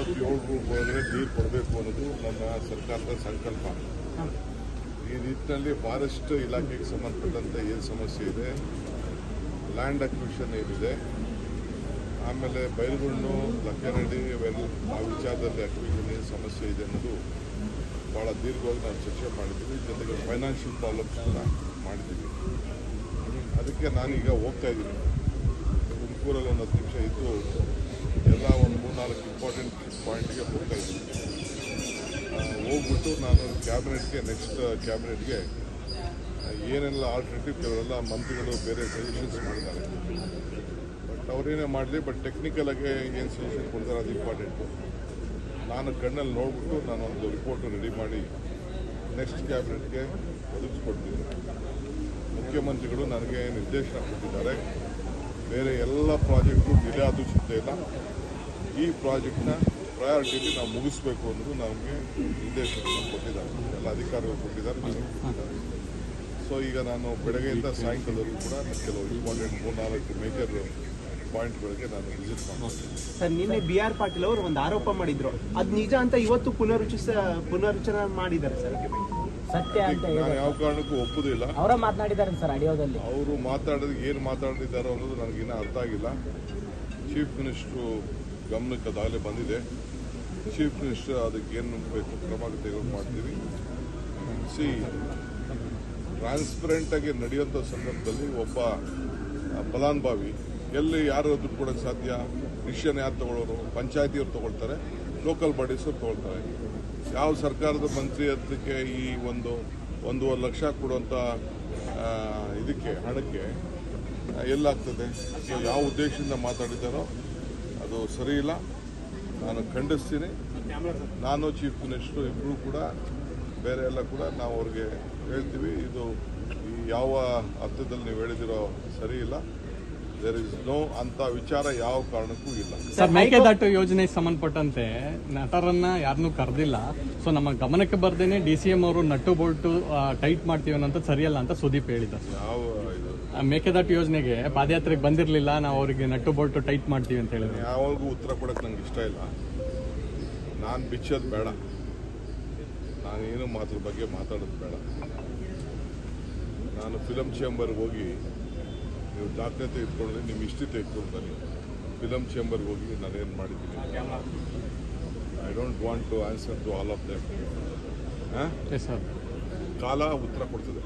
97 ಒಳಗಡೆ ನೀರು ಕೊಡಬೇಕು ಅನ್ನೋದು ನನ್ನ ಸರ್ಕಾರದ ಸಂಕಲ್ಪ. ಈ ನಿಟ್ಟಿನಲ್ಲಿ ಫಾರೆಸ್ಟ್ ಇಲಾಖೆಗೆ ಸಂಬಂಧಪಟ್ಟಂತೆ ಏನು ಸಮಸ್ಯೆ ಇದೆ, ಲ್ಯಾಂಡ್ ಅಕ್ವಿಷನ್ ಏನಿದೆ, ಆಮೇಲೆ ಬೈಲುಗುಂಡು ಲಕ್ಕನಹಳ್ಳಿ ಇವೆಲ್ಲ ಆ ವಿಚಾರದಲ್ಲಿ ಅಕ್ವಿಷನ್ ಏನು ಸಮಸ್ಯೆ ಇದೆ ಅನ್ನೋದು ಭಾಳ ದೀರ್ಘವಾಗಿ ನಾವು ಚರ್ಚೆ ಮಾಡಿದ್ದೀವಿ. ಜೊತೆಗೆ ಫೈನಾನ್ಷಿಯಲ್ ಪ್ರಾಬ್ಲಮ್ಸ್ ಕೂಡ ಮಾಡಿದ್ದೀವಿ. ಅದಕ್ಕೆ ನಾನೀಗ ಹೋಗ್ತಾ ಇದ್ದೀನಿ ತುಮಕೂರಲ್ಲಿ ಒಂದು 10 ನಿಮಿಷ ಇದ್ದು ಎಲ್ಲ ಒಂದು 3-4 ಇಂಪಾರ್ಟೆಂಟ್ ಪಾಯಿಂಟ್ಗೆ ಹೋಗ್ತಾ ಇದ್ದೀನಿ. ಹೋಗ್ಬಿಟ್ಟು ನಾನು ನೆಕ್ಸ್ಟ್ ಕ್ಯಾಬಿನೆಟ್ಗೆ ಏನೆಲ್ಲ ಆಲ್ಟರ್ನೇಟಿವ್ ಕೆಲವರೆಲ್ಲ ಮಂತ್ರಿಗಳು ಬೇರೆ ಸಜೆಷನ್ಸ್ ಮಾಡಿದ್ದಾರೆ. ಬಟ್ ಅವರೇನೇ ಮಾಡಲಿ, ಬಟ್ ಟೆಕ್ನಿಕಲಾಗಿ ಏನು ಸಜೆಷನ್ ಕೊಡ್ತಾರೆ ಅದು ಇಂಪಾರ್ಟೆಂಟು. ನಾನು ಕಣ್ಣಲ್ಲಿ ನೋಡ್ಬಿಟ್ಟು ನಾನೊಂದು ರಿಪೋರ್ಟ್ ರೆಡಿ ಮಾಡಿ ನೆಕ್ಸ್ಟ್ ಕ್ಯಾಬಿನೆಟ್ಗೆ ಒದಗಿಸ್ಕೊಡ್ತೀನಿ. ಮುಖ್ಯಮಂತ್ರಿಗಳು ನನಗೆ ನಿರ್ದೇಶನ ಕೊಟ್ಟಿದ್ದಾರೆ. ಬೇರೆ ಎಲ್ಲ ಪ್ರಾಜೆಕ್ಟು ಡಿಲೇ ಆದರೂ ಚಿಂತೆ ಇಲ್ಲ, ಈ ಪ್ರಾಜೆಕ್ಟ್ನ ಪ್ರಯಾರಿಟಿಲಿ ನಾವು ಮುಗಿಸ್ಬೇಕು ಅನ್ನೋದು ನಮಗೆ ನಿರ್ದೇಶನ ಕೊಟ್ಟಿದ್ದಾರೆ. ಎಲ್ಲ ಅಧಿಕಾರಿಗಳು ಕೊಟ್ಟಿದ್ದಾರೆ. ಸೊ ಈಗ ನಾನು ಬೆಳಗ್ಗೆಯಿಂದ ಸಾಯಂಕಾಲದವರೆಗೂ ಕೂಡ ಕೆಲವು ಇಂಪಾರ್ಟೆಂಟ್ 3-4 ಮೇಜರ್ ಪಾಯಿಂಟ್ಗಳಿಗೆ ನಾನು ವಿಸಿಟ್ ಮಾಡ್ತೀನಿ. ಸರ್, ನಿನ್ನೆ BR ಪಾಟೀಲ್ ಅವರು ಒಂದು ಆರೋಪ ಮಾಡಿದ್ರು, ಅದು ನಿಜ ಅಂತ ಇವತ್ತು ಪುನರುಚ್ಚರಣೆ ಮಾಡಿದ್ದಾರೆ ಸರ್. ಸತ್ಯ ಅಂತ ನಾನು ಯಾವ ಕಾರಣಕ್ಕೂ ಒಪ್ಪುದಿಲ್ಲ. ಅವರ ಮಾತನಾಡಿದ್ದಾರೆ ಸರ್ ಆಡಿಯೋದಲ್ಲಿ. ಅವರು ಮಾತಾಡೋದು ಏನು ಮಾತಾಡಿದ್ದಾರೋ ಅನ್ನೋದು ನನಗಿನ್ನೂ ಅರ್ಥ ಆಗಿಲ್ಲ. ಚೀಫ್ ಮಿನಿಸ್ಟ್ರು ಗಮನಕ್ಕೆ ಅದಾಗಲೇ ಬಂದಿದೆ. ಚೀಫ್ ಮಿನಿಸ್ಟರ್ ಅದಕ್ಕೆ ಏನು ಬೇಕು ಕ್ರಮ ತೆಗೆದು ಮಾಡ್ತೀವಿ. ಟ್ರಾನ್ಸ್ಪರೆಂಟಾಗಿ ನಡೆಯುವಂಥ ಸಂದರ್ಭದಲ್ಲಿ ಒಬ್ಬ ಫಲಾನುಭವಿ ಎಲ್ಲಿ ಯಾರು ದುಡ್ಡು ಕೊಡೋಕ್ಕೆ ಸಾಧ್ಯ? ಡಿಸಿಷನ್ ಯಾರು ತಗೊಳ್ಳೋರು? ಪಂಚಾಯತಿಯವ್ರು ತಗೊಳ್ತಾರೆ, ಲೋಕಲ್ ಬಾಡೀಸವ್ರು ತಗೊಳ್ತಾರೆ. ಯಾವ ಸರ್ಕಾರದ ಮಂತ್ರಿ ಅದಕ್ಕೆ ಈ 1.5 ಲಕ್ಷ ಕೊಡುವಂಥ ಇದಕ್ಕೆ ಹಣಕ್ಕೆ ಎಲ್ಲಾಗ್ತದೆ? ಸೊ ಯಾವ ಉದ್ದೇಶದಿಂದ ಮಾತಾಡಿದ್ದಾರೋ ಅದು ಸರಿ ಇಲ್ಲ, ನಾನು ಖಂಡಿಸ್ತೀನಿ. ನಾನು ಚೀಫ್ ಮಿನಿಸ್ಟರ್ ಇಬ್ಬರು ಕೂಡ ಬೇರೆ ಎಲ್ಲ ಕೂಡ ನಾವು ಅವ್ರಿಗೆ ಹೇಳ್ತೀವಿ, ಇದು ಯಾವ ಅರ್ಥದಲ್ಲಿ ನೀವು ಹೇಳಿದಿರೋ ಸರಿ ಇಲ್ಲ. ದೇರ್ ಇಸ್ ನೋ ಅಂತ ವಿಚಾರ ಯಾವ ಕಾರಣಕ್ಕೂ ಇಲ್ಲ. ಸರ್, ಮೇಕೆದಾಟು ಯೋಜನೆಗೆ ಸಂಬಂಧಪಟ್ಟಂತೆ ನಟರನ್ನ ಯಾರನ್ನೂ ಕರೆದಿಲ್ಲ. ಸೊ ನಮ್ಮ ಗಮನಕ್ಕೆ ಬರ್ದೇನೆ DCM ಅವರು ನಟ್ಟು ಬೋಲ್ಟು ಟೈಟ್ ಮಾಡ್ತೀವಿ ಅನ್ನೋಂಥ ಸರಿಯಲ್ಲ ಅಂತ ಸುದೀಪ್ ಹೇಳಿದ್ದಾರೆ. ಯಾವ ಇದು ಮೇಕೆದಾಟು ಯೋಜನೆಗೆ ಪಾದಯಾತ್ರೆಗೆ ಬಂದಿರಲಿಲ್ಲ, ನಾವು ಅವರಿಗೆ ನಟ್ಟು ಬೋಲ್ಟು ಟೈಟ್ ಮಾಡ್ತೀವಿ ಅಂತ ಹೇಳಿದ್ರು. ಯಾವಾಗೂ ಉತ್ತರ ಕೊಡೋಕೆ ನಂಗೆ ಇಷ್ಟ ಇಲ್ಲ. ನಾನು ಬಿಚ್ಚೋದು ಬೇಡ, ನಾನೇನು ಮಾತ್ರ ಬಗ್ಗೆ ಮಾತಾಡೋದು ಬೇಡ. ನಾನು ಫಿಲಮ್ ಚೇಂಬರ್ಗೆ ಹೋಗಿ ನೀವು ದಾಖಲೆ ಇಟ್ಕೊಂಡ್ರೆ ನಿಮ್ಮ ಇಷ್ಟ ತೆಗೆದುಕೊಂಡು ಬನ್ನಿ. ಫಿಲಮ್ ಚೇಂಬರ್ಗೆ ಹೋಗಿ ನಾನೇನು ಮಾಡಿದ್ದೀನಿ, I don't want to answer to all of them. ಕಾಲ ಉತ್ತರ ಕೊಡ್ತದೆ.